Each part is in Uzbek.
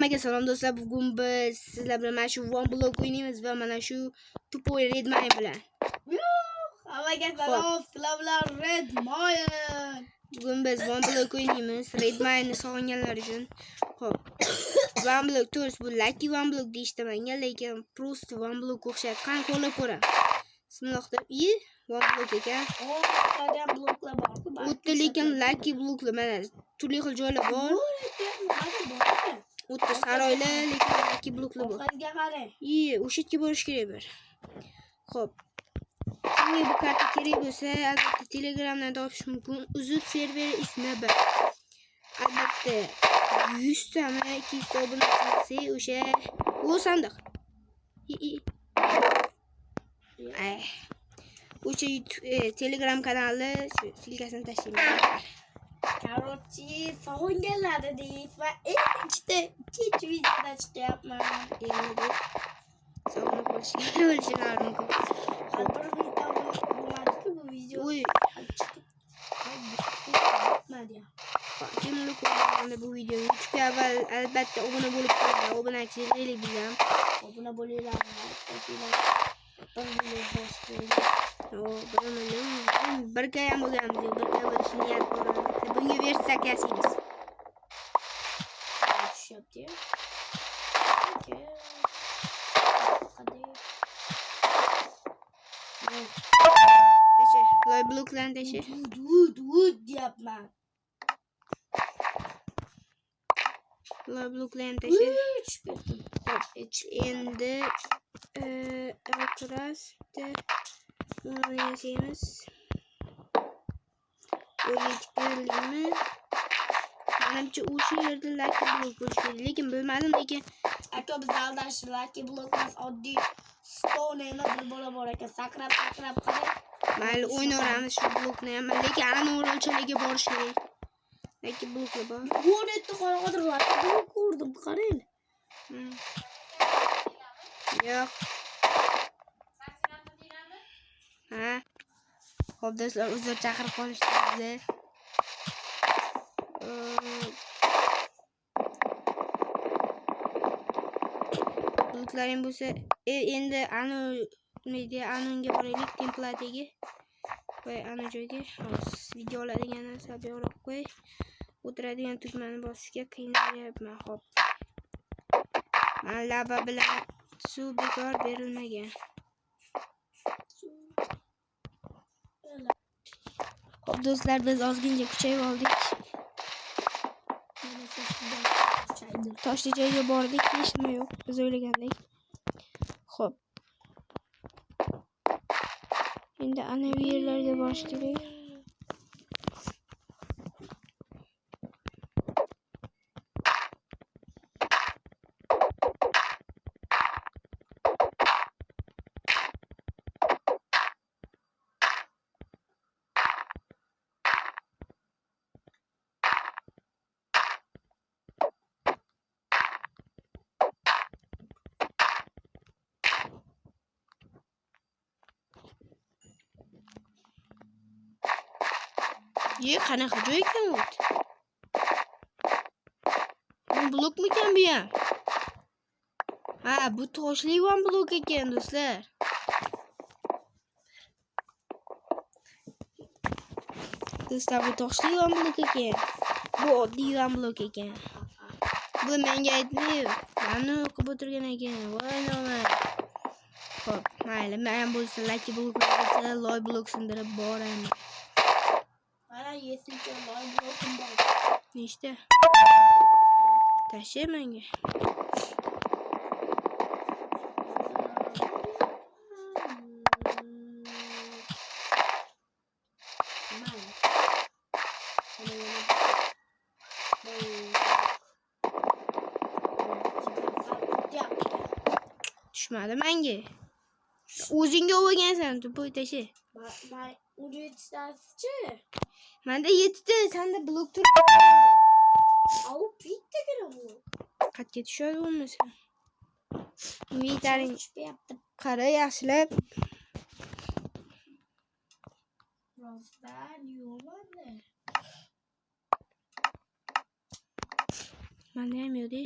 Hammaga salom do'stlar. Bugun biz sizlar bilan mana shu One Block o'ynaymiz va mana shu tupoy Redmine bilan. Hammaga salom, sizlar bilan Redmine. Bugun biz One Block o'ynaymiz. Redmine'ni sog'inganlar uchun. Xo'p. One Block to'g'risi bu Lucky One Block deyishdi menga, lekin просто One Block o'xshaydi. Qani ko'rib ko'ram. Bismillah. One Block ekan. O'tgan bloklar bor. O'tda lekin Lucky bloklar mana turli xil joylar bor. O'tda saroylar, lekin Lucky bloklar bor. Orqasiga qarang. O'sha yerga borish kerak bir. Xo'p. Kimga bu karta kerak bo'lsa, albatta Telegramdan topish mumkin. Uzib server ismi bir. Albatta 100 tami 200 ta obunachi o'sha bu sandiq. O'sha Telegram kanali shu silkasini tashlayman. Короче, sog'inganlar deysiz va ikkita videoda chiqyapman. Endi sog'inib qolishlari mumkin. Bir video bo'lmadi-ku bu video. Kimni ko'rganda bu videoni YouTube'ga avval albatta obuna bo'lib qo'ying. Obunachilik bizam. Obuna bo'linglar. Birga ham bo'lganmiz, birga bo'lishni niyat ko'ramiz. Bunga bersak yasaymiz. Tushyapti. Loy bloklarni tasha. Wood deyapman. Loy bloklarni tasha. Endi Craft'da bunu yasaymiz. O yetkilimi menimcha o'sha yerda Lucky blok bo'lishi kerak, lekin bilmadim, lekin aka biz aldash Lucky blok emas, oddiy stone emas, bir bola bor ekan, sakrab qarang. Mayli o'ynaveramiz shu blokni ham, lekin ana o'rolchalarga borish kerak. Lucky bloklar bor. Bu yerda qora Lucky blok ko'rdim, qarang. Yo'q. Ha. Xo'p do'stlar, uzr chaqirib qolishdi bizni. Bloklaring bo'lsa, endi anunga boraylik, templatiga. Voy, ana joyga video oladigan narsa yo'q qo'y. O'tiradigan tugmani bosishga qiynalyapman. Xo'p. Mana lava bilan suv bekor berilmagan. Xo'p do'stlar, biz ozgincha kuchayib oldik. Toshli joyga bordik, hech nima yo'q, biz o'ylagandek. Xo'p. Endi ana bu yerlarga borish kerak. Qanaqa joy ekan u? Bu blokmikan bu ham? Ha, bu toshli One Block ekan do'stlar. Do'stlar, bu toshli One Block ekan. Bu oddiy One Block ekan. Bu menga aytdi, meni o'qib o'tirgan ekan. Voy nima. Xo'p, mayli, men bo'lsa Lucky bloklarga loy blok sindirib boraman. Mana yesincha loy blokim bor. Nechta? Tasha menga. Tushmadi menga. O'zingga olgansan, tupoy tasha. Men 17 tasichi. Menda 7 ta, senda blok turibdi. Au, bittagina bu. Qatga tushadi bo'lmasa. Umidlaring tushmayapti. Qara yaxshilab. Rostdan yo'qmi? Manda ham yo'q-da.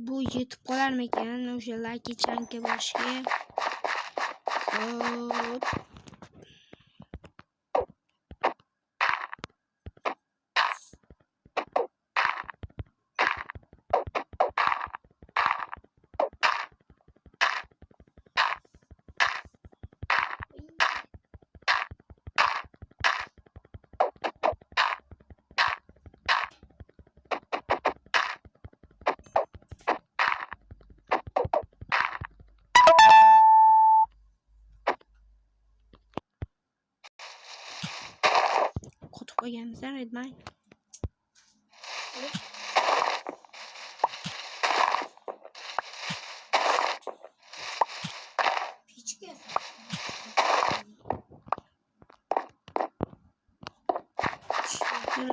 Bu yetib qolarmikan o'sha Lucky Chunk'ga borishga? Hop. Qotib qolganmisan, Redmine?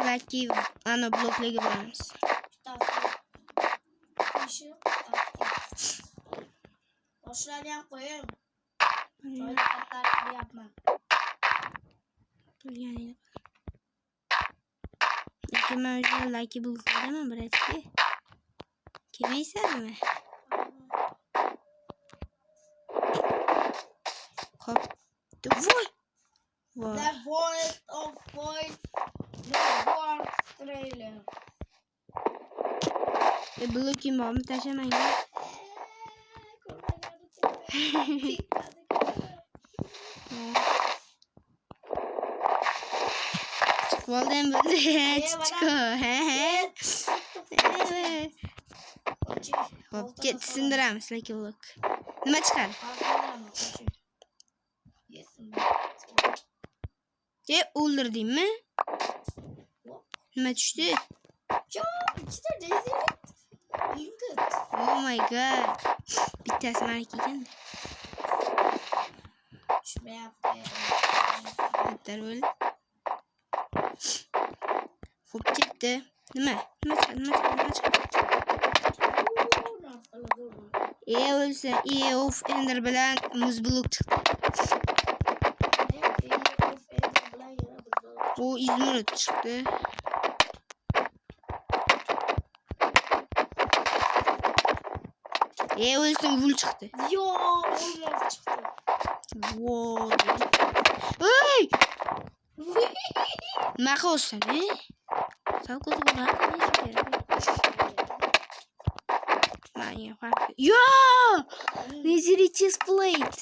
Lucky ana bloklarga boramiz. Boshlarni ham qo'ying. Bilganing. Lekin men o'sha Lucky bloklardaman, bratki. Kelmaysanmi? Hop. Voy. The voice of void. The world trailer. Blokim bormi? Tashamang. Chiqvoldim bo'ldi. Chiqko. Hop, ket sindiramiz Lucky blok. Nima chiqadi? O'ldirdingmi? Nima tushdi? ikkita desert. Ingot. Oh my god. Bittasi meniki ekan. Tushmayapti. Bitter bo'ldi. Xo'p, ketdi. Nima chiqadi? O'lsa, of Ender bilan muz blok chiqdi. O İzmir'e çıktı. Ölsün vul çıktı. Yo, olmaz çıktı. Wow. Hey! Ne olsun he? Sağ kodu bana ne şeker. Manyak farklı. Ya! Neziri chest plate.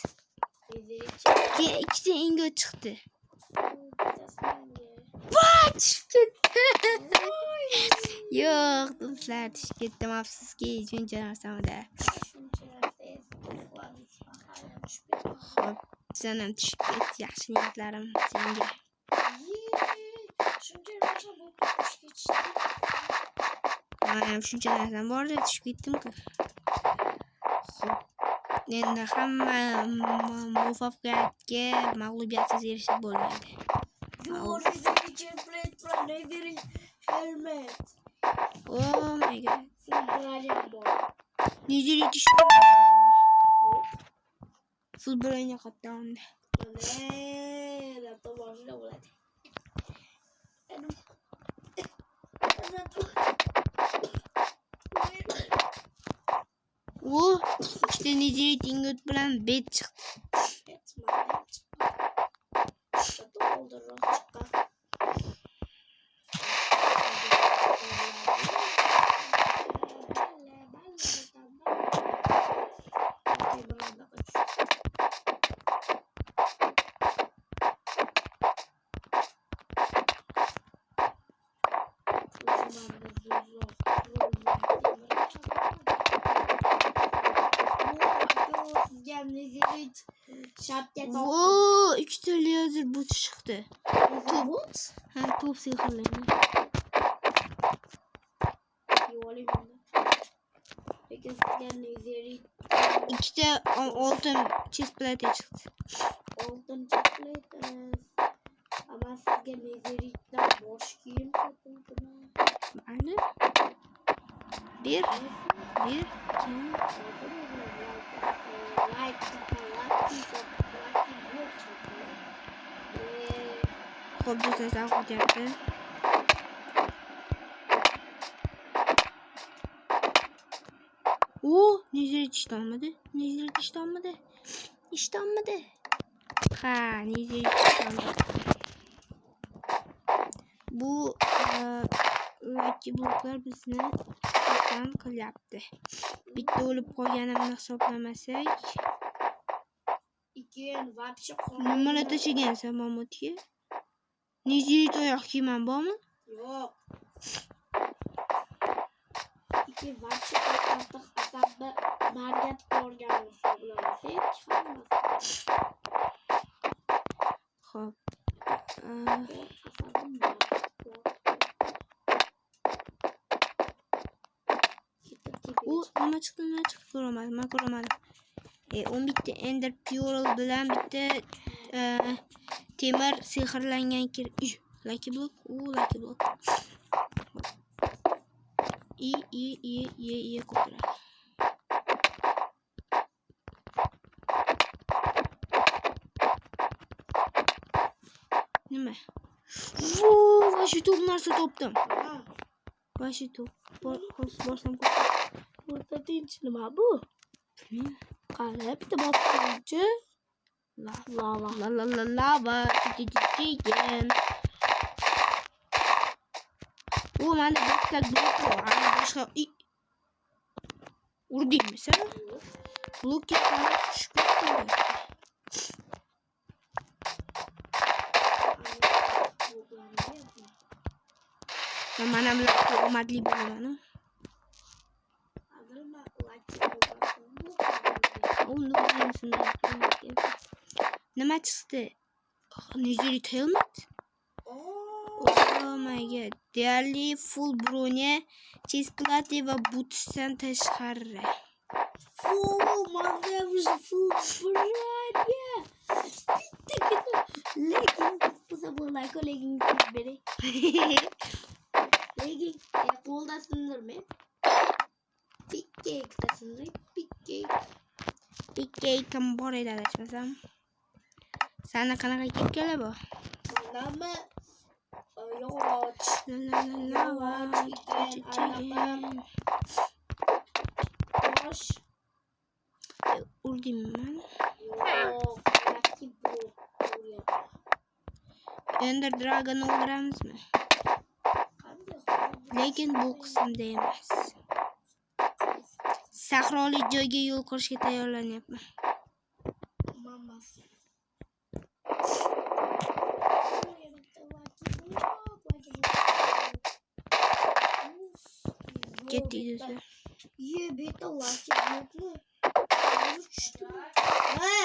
İki de ingot çıktı. What? Yok dostlar, düşüp ketdim, afsuski. Shuncha narsamda. Hop, sen ham tushib ket, yaxshi niyatlarim senga. Men ham shuncha narsam bor-da, tushib ketdim-ku. Hop, endi hamma muvaffaqiyatga mag'lubiyatsiz erishib bo'lmaydi. Oh my god. Neziri düştü. Full brain'e kattı onda. Oh, işte Neziri Dingot bilan bet çıktı. light shapka top. Voo, ikkita lazer but chiqdi. Bot. Ha, top sehrlangan. Yo'ling bunda. Lekin sizga nezeri Ikkita oltin chest plate chiqdi. oltin chocolate. Ama sizga nezerikdan bosh kiyim sotdim. Mayli. Bir, kim? Xo'p, do'stlar, o'tyapti. Nezirik ishlolmadi. Ha, nezirik ishlolmadi. Bu lucky bloklar bizni xursand qilyapti. Bitta o'lib qolganimni hisoblamasak, Keyin вообще nimalar tashigansan mamutga? Nezirik oyoq kiyman bormi? yo'q. Keyin вообще qattiq asabni bargat ko'rgan hisoblamasak, hammasi. Xo'p. Nima chiqdi? Ko'rmadim. 10 bitta ender pearl bilan bitta temir sehrlangan lucky block. Lucky block. Ko'piradi. Nima? Vashi top narsa topdim. Vashi top. Borsam O'rta tinch nima bu? Qara bitta bopqonchi. Lava. Chicken. Mana bitta blok bor. Boshqa urdingmi sen? Blokka tushib ketdi. Mana bular omadli bo'laman. Nima chiqdi? Nezirik helmet? Oh my god. Deyarli full bronya, chest plate va bootsdan tashqari. Manga full bronya. Bittagina legging bo'lsa bo'ladi, legging bering. Legging qo'lda sindirmay. Pikka sindir, Pikka kam bor edi adashmasam. Sana qanaqa kepkalar bor? Manami yog'och. Bosh. Urdimman. Yo'q, lucky block. Ender Dragon o'ldiramizmi? Lekin bu qismda emas. Sahroli joyga yo'l qurishga tayyorlanyapman. Ketdik do'stlar. Bitta lucky blockni. Ha!